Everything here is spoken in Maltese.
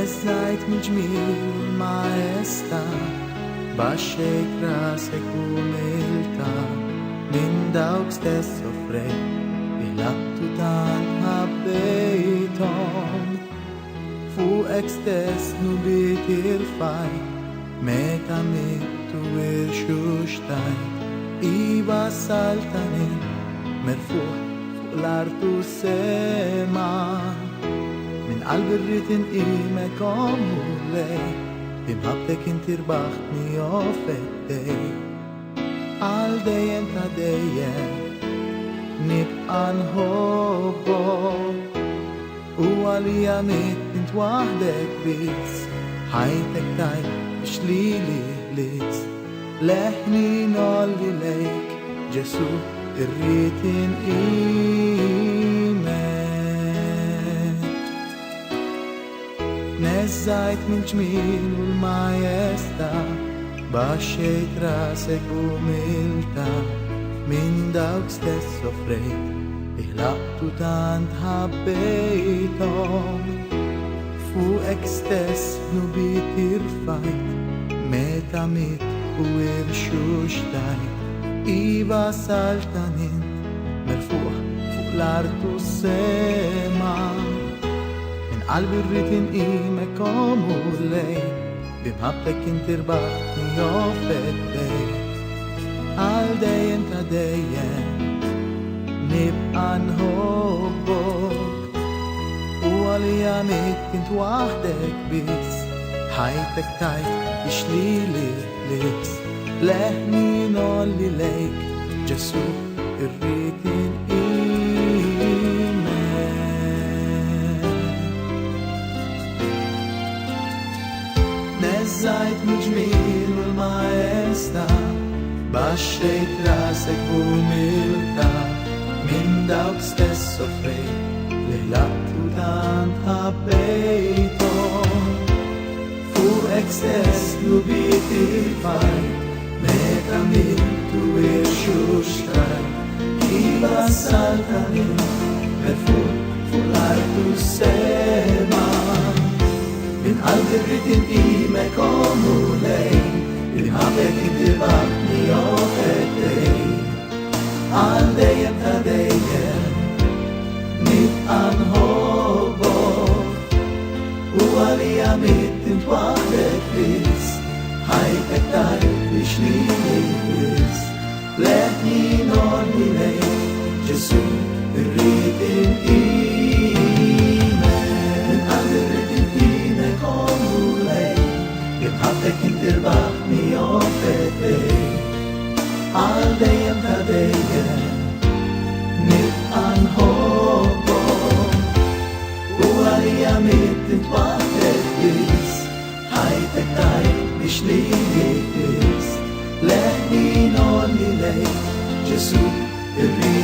Nezzajt mill-ġmil mal-majestà, baxxejt rasek umiltà, minn dawk stess soffrejt, il-attu tant ħabbejthom. Fuqek stess nubit irfajt, meta mittu irxuxtajt, iva saltanin, merfuq fuq l-artu sema. Min qalbi rrid inqimek ommu lej, imħabbek inti rbaħtni ofettej. Għal dejjem ta' dejjem nibqa' nħobbok, u għalija mitt int waħdek biss, ħajtek tajt biex lili lis. Leħni nolli lejk, Ġesu irrid inqimek. Nezzajt mill-ġmil u l-majestà, baxxejt rasek umiltà, minn dawk stess soffrejt, il-attu tant ħabbejthom. Fuqek stess nubit irfajt, meta mitt u irxuxtajt, iva saltanint, merfuq fuq l-artu sema. Min qalbi rrid inqimek ommu lej, bimħabbek inti rbaħtni ofettej. Għal dejjem ta' dejjem nibqa' nħobbok, u għalija mitt int waħdek biss, ħajtek tajt biex lili lis. Leħni nolli lejk, Ġesu irrid inqimek. Nezzajt mill-ġmil u l-majestà, baxxejt rasek umiltà, minn dawk stess soffrejt, l-attu tant ħabbejthom. Fuqek stess nubit irfajt, meta mittu irxuxtajt, iva saltanin, merfuq fuq l-artu sema. Min qalbi rrid inqimek ommu lej, imħabbek inti rbaħtni ofettej. Għal dejjem ta' dejjem nibqa' nħobbok, u għalija mitt int waħdek biss, ħajtek tajt biex lili lis. Leħni nolli lejk, Ġesu irrid inqimek. Min qalbi rrid inqimek ommu lejk, imħabbek inti rbaħtni ofettej. Għal dejjem ta' dejjem nibqa' nħobbok, u għalija mitt int waħdek biss, ħajtek tajt biex lili lis. Leħni nolli lejk, Ġesu irrid